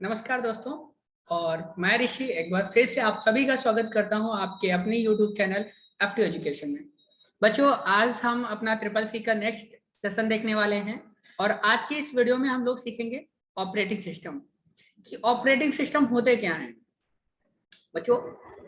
नमस्कार दोस्तों। और मैं ऋषि एक बार फिर से आप सभी का स्वागत करता हूं आपके अपने YouTube चैनल F2 एजुकेशन में। बच्चों, आज हम अपना ट्रिपल सी का नेक्स्ट सेशन देखने वाले हैं और आज की इस वीडियो में हम लोग सीखेंगे ऑपरेटिंग सिस्टम कि ऑपरेटिंग सिस्टम होते क्या हैं। बच्चों,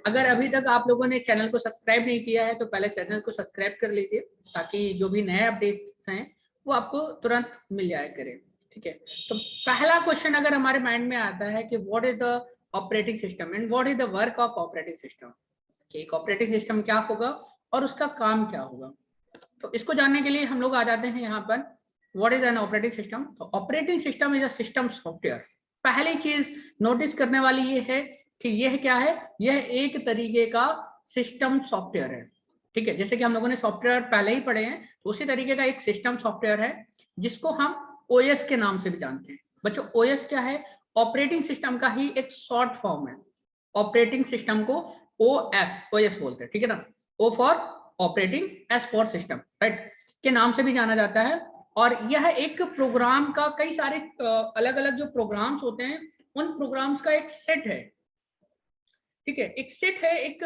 अगर अभी तक आप लोगों ने चैनल को सब्सक्राइब नहीं किया है तो पहले चैनल को सब्सक्राइब कर लीजिए ताकि जो भी नए अपडेट्स हैं वो आपको तुरंत मिल जाया करें। ठीक है, तो पहला क्वेश्चन अगर हमारे माइंड में आता है कि what is the operating system and what is the work of operating system, कि एक ऑपरेटिंग सिस्टम क्या होगा और उसका काम क्या होगा। तो इसको जानने के लिए हम लोग आ जाते हैं यहाँ पर what is an operating system. तो operating system is a system software. पहली चीज नोटिस करने वाली ये है कि यह क्या है, यह एक तरीके का सिस्टम सॉफ्टवेयर है। ठीक है, जैसे कि हम लोगों ने सॉफ्टवेयर पहले ही पढ़े हैं तो उसी तरीके का एक सिस्टम सॉफ्टवेयर है जिसको हम ओएस के नाम से भी जानते हैं। बच्चों, ओएस क्या है? ऑपरेटिंग सिस्टम का ही एक शॉर्ट फॉर्म है। ऑपरेटिंग सिस्टम को ओएस बोलते हैं। ठीक है ना, O for operating, S for system, right, के नाम से भी जाना जाता है। और यह एक प्रोग्राम का कई सारे अलग अलग जो प्रोग्राम्स होते हैं उन प्रोग्राम्स का एक सेट है। ठीक है, एक सेट है, एक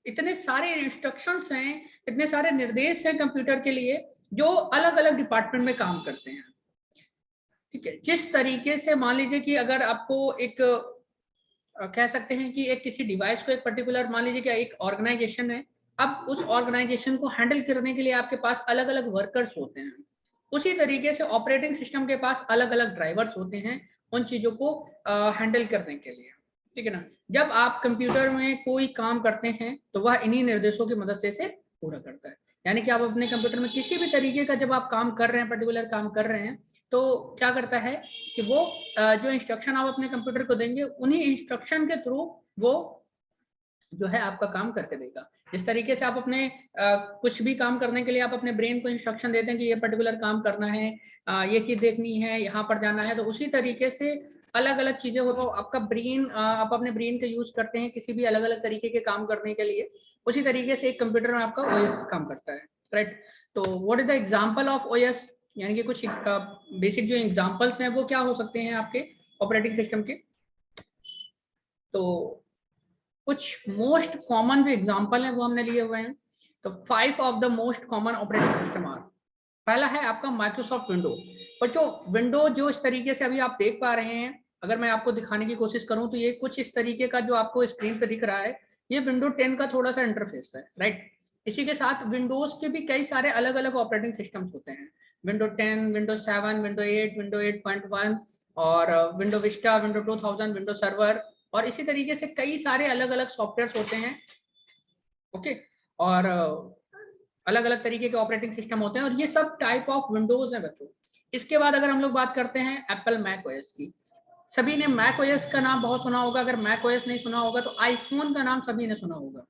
इतने सारे इंस्ट्रक्शंस हैं, इतने सारे निर्देश हैं कंप्यूटर के लिए जो अलग अलग डिपार्टमेंट में काम करते हैं। ठीक है, जिस तरीके से मान लीजिए कि अगर आपको एक कह सकते हैं कि एक किसी डिवाइस को एक पर्टिकुलर मान लीजिए कि एक ऑर्गेनाइजेशन है, अब उस ऑर्गेनाइजेशन को हैंडल करने के लिए आपके पास अलग अलग वर्कर्स होते हैं। उसी तरीके से ऑपरेटिंग सिस्टम के पास अलग अलग ड्राइवर्स होते हैं उन चीजों को हैंडल करने के लिए। ठीक है ना, जब आप कंप्यूटर में कोई काम करते हैं तो वह इन्हीं निर्देशों की मदद से पूरा करता है। यानी कि आप अपने कंप्यूटर में किसी भी तरीके का जब आप काम कर रहे हैं, पर्टिकुलर काम कर रहे हैं, तो क्या करता है कि वो जो इंस्ट्रक्शन आप अपने कंप्यूटर को देंगे उन्हीं इंस्ट्रक्शन के थ्रू वो जो है आपका काम करके देगा। जिस तरीके से आप अपने कुछ भी काम करने के लिए आप अपने ब्रेन को इंस्ट्रक्शन देते हैं कि ये पर्टिकुलर काम करना है, ये चीज देखनी है, यहाँ पर जाना है, तो उसी तरीके से अलग अलग चीजें हो। तो आपका ब्रेन, आप अपने ब्रेन का यूज करते हैं किसी भी अलग अलग तरीके के काम करने के लिए, उसी तरीके से एक कंप्यूटर में आपका ओएस काम करता है, राइट। तो what is the example of OS, यानी कि कुछ बेसिक जो एग्जांपल्स हैं वो क्या हो सकते हैं आपके ऑपरेटिंग सिस्टम के। तो कुछ मोस्ट कॉमन जो एग्जांपल है वो हमने लिए हुए हैं। तो 5 of the most common operating system are, पहला है आपका माइक्रोसॉफ्ट विंडो। बच्चों, विंडो जो इस तरीके से अभी आप देख पा रहे हैं, अगर मैं आपको दिखाने की कोशिश करूं तो ये कुछ इस तरीके का जो आपको स्क्रीन पे दिख रहा है, ये विंडो 10 का थोड़ा सा इंटरफेस है, राइट। इसी के साथ विंडोज के भी कई सारे अलग अलग ऑपरेटिंग सिस्टम्स होते हैं। विंडो 10, विंडो 7, विंडो 8, विंडो 8.1 और window Vista, window 2000, window server, और इसी तरीके से कई सारे अलग अलग सॉफ्टवेयर होते हैं। ओके, और अलग अलग तरीके के ऑपरेटिंग सिस्टम होते हैं और ये सब टाइप ऑफ विंडोज हैं बच्चों। इसके बाद अगर हम लोग बात करते हैं एप्पल मैक ओएस की, सभी ने मैक ओएस का नाम बहुत सुना होगा। अगर मैक ओएस नहीं सुना होगा तो आईफोन का नाम सभी ने सुना होगा।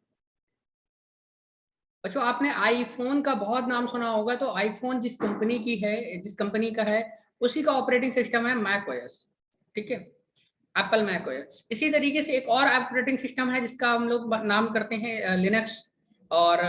बच्चों, आपने आईफोन का बहुत नाम सुना होगा, तो आईफोन जिस कंपनी की है, जिस कंपनी का है, उसी का ऑपरेटिंग सिस्टम है मैक ओएस। ठीक है, एप्पल मैक ओएस। इसी तरीके से एक और ऑपरेटिंग सिस्टम है जिसका हम लोग नाम करते हैं लिनक्स, और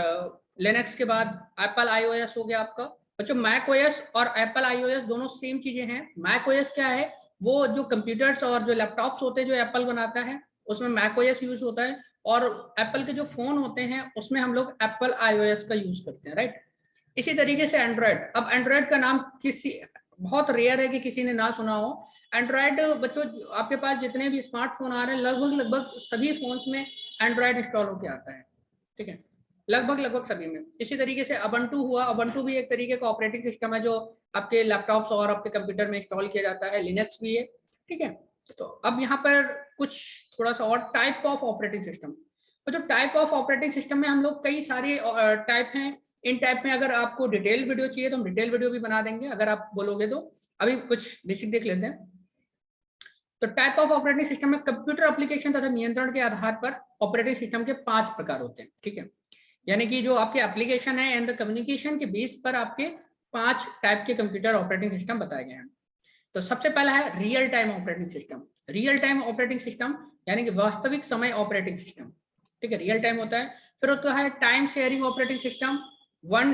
लिनक्स के बाद एप्पल आईओएस हो गया आपका। बच्चों, मैक ओएस और एप्पल आईओएस दोनों सेम चीजें हैं। मैक ओएस क्या है? वो जो कंप्यूटर्स और जो लैपटॉप्स होते हैं जो एप्पल बनाता है उसमें मैक ओएस यूज होता है, और एप्पल के जो फोन होते हैं उसमें हम लोग एप्पल आईओएस का यूज करते हैं, राइट। इसी तरीके से एंड्रॉयड, अब एंड्रॉयड का नाम किसी, बहुत रेयर है कि किसी ने ना सुना हो एंड्रॉयड। बच्चों, आपके पास जितने भी स्मार्टफोन आ रहे हैं लगभग सभी फोन्स में एंड्रॉयड इंस्टॉल होकर आता है। ठीक है, लगभग सभी में। इसी तरीके से अबंटू हुआ, अबंटू भी एक तरीके का ऑपरेटिंग सिस्टम है जो आपके लैपटॉप्स और आपके कंप्यूटर में इंस्टॉल किया जाता है। लिनक्स भी है। ठीक है, तो अब यहाँ पर कुछ थोड़ा सा और टाइप ऑफ ऑपरेटिंग सिस्टम। तो जो टाइप ऑफ ऑपरेटिंग सिस्टम में हम लोग कई सारे टाइप हैं। इन टाइप में अगर आपको डिटेल वीडियो चाहिए तो हम डिटेल वीडियो भी बना देंगे अगर आप बोलोगे तो। अभी कुछ बेसिक देख लेते हैं। तो टाइप ऑफ ऑपरेटिंग सिस्टम में कंप्यूटर एप्लीकेशन तथा नियंत्रण के आधार पर ऑपरेटिंग सिस्टम के 5 प्रकार होते हैं। ठीक है, यानी कि जो आपके एप्लीकेशन है एंड कम्युनिकेशन के बेस पर आपके 5 टाइप के कंप्यूटर ऑपरेटिंग सिस्टम बताए गए हैं। तो सबसे पहला है real time operating system. Real time operating system यानी कि वास्तविक समय ऑपरेटिंग सिस्टम। ठीक है, रियल टाइम होता है। फिर होता है time sharing operating system, one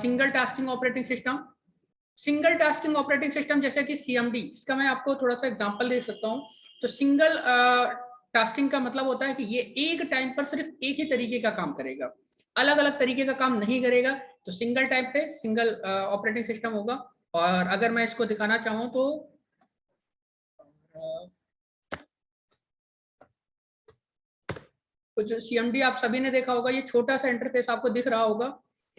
single tasking operating system. Single tasking operating system जैसे कि सीएमडी, इसका मैं आपको थोड़ा सा एग्जांपल दे सकता हूँ। तो सिंगल टास्किंग का मतलब होता है कि ये एक टाइम पर सिर्फ एक ही तरीके का काम करेगा, अलग अलग तरीके का काम नहीं करेगा। तो सिंगल टाइम पे सिंगल ऑपरेटिंग सिस्टम होगा। और अगर मैं इसको दिखाना चाहूँ तो जो CMD आप सभी ने देखा होगा, ये छोटा सा इंटरफेस आपको दिख रहा होगा,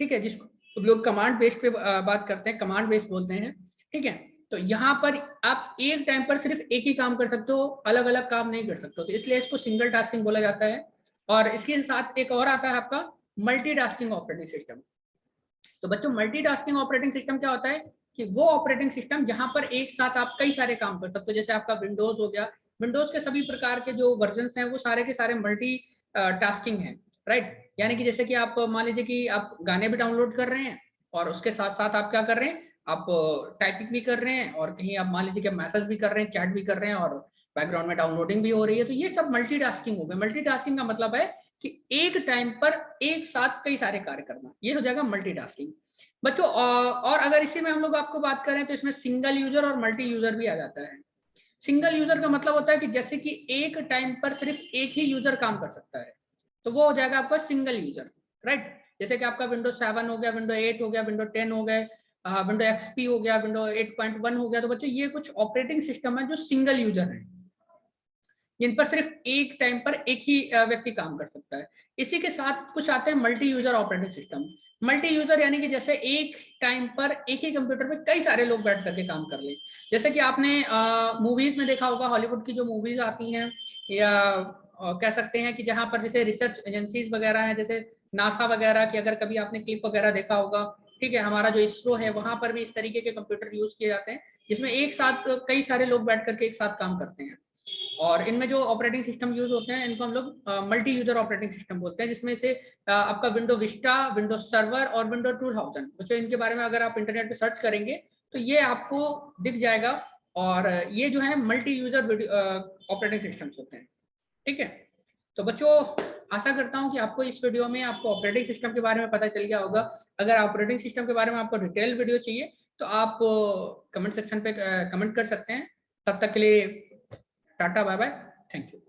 ठीक है, जिसको लोग कमांड बेस्ड पे बात करते हैं, कमांड बेस्ड बोलते हैं, ठीक है। तो यहाँ पर आप एक टाइम पर सिर्फ एक ही काम कर सकते हो, अलग अलग काम नहीं कर सकते हो, तो इसलिए इसको सिंगल टास्किंग बोला जाता है। और इसके साथ एक और आता है आपका मल्टीटास्किंग ऑपरेटिंग सिस्टम। तो बच्चों मल्टीटास्किंग ऑपरेटिंग सिस्टम क्या होता है कि वो ऑपरेटिंग सिस्टम जहां पर एक साथ आप कई सारे काम कर सकते हो। जैसे आपका विंडोज हो गया, विंडोज के सभी प्रकार के जो वर्जन हैं वो सारे के सारे मल्टी टास्किंग है, राइट। यानी कि जैसे कि आप मान लीजिए कि आप गाने भी डाउनलोड कर रहे हैं और उसके साथ साथ आप क्या कर रहे हैं, आप टाइपिंग भी कर रहे हैं, और कहीं आप मान लीजिए कि मैसेज भी कर रहे हैं, चैट भी कर रहे हैं, और बैकग्राउंड में डाउनलोडिंग भी हो रही है। तो ये सब मल्टीटास्किंग हो गया। मल्टीटास्किंग का मतलब है कि एक टाइम पर एक साथ कई सारे कार्य करना, ये हो जाएगा मल्टीटास्किंग। बच्चों और अगर इसी में हम लोग आपको बात करें तो इसमें सिंगल यूजर और मल्टी यूजर भी आ जाता है। सिंगल यूजर का मतलब होता है कि जैसे कि एक टाइम पर सिर्फ एक ही यूजर काम कर सकता है, तो वो हो जाएगा आपका सिंगल यूजर, राइट। जैसे कि आपका विंडो 7 हो गया, विंडो 8 हो गया, विंडो 10 हो गए, विंडो XP हो गया, विंडो 8.1 हो गया। तो बच्चों ये कुछ ऑपरेटिंग सिस्टम है जो सिंगल यूजर है, जिन पर सिर्फ एक टाइम पर एक ही व्यक्ति काम कर सकता है। इसी के साथ कुछ आते हैं multi user operating system. Multi user यानी कि जैसे एक टाइम पर एक ही कंप्यूटर पे कई सारे लोग बैठ करके काम कर ले। जैसे कि आपने मूवीज में देखा होगा, हॉलीवुड की जो मूवीज आती हैं, या कह सकते हैं कि जहां पर जैसे रिसर्च एजेंसीज वगैरह हैं, जैसे नासा वगैरह की अगर कभी आपने क्लिप वगैरह देखा होगा, ठीक है, हमारा जो इसरो है वहां पर भी इस तरीके के कंप्यूटर यूज किए जाते हैं, जिसमें एक साथ कई सारे लोग बैठ करके एक साथ काम करते हैं। और इनमें जो ऑपरेटिंग सिस्टम यूज होते हैं इनको हम लोग मल्टी यूजर ऑपरेटिंग सिस्टम बोलते हैं, जिसमें से आपका विंडो विस्टा, विंडो सर्वर और विंडो 2000, तो इनके बारे में अगर आप इंटरनेट पे सर्च करेंगे तो ये आपको दिख जाएगा। और ये जो है मल्टी यूजर ऑपरेटिंग सिस्टम्स होते हैं, ठीक है। तो बच्चों आशा करता हूं कि आपको इस वीडियो में आपको ऑपरेटिंग सिस्टम के बारे में पता चल गया होगा। अगर ऑपरेटिंग सिस्टम के बारे में आपको डिटेल वीडियो चाहिए तो आप कमेंट सेक्शन पे कमेंट कर सकते हैं। तब तक के लिए tata bye bye, thank you.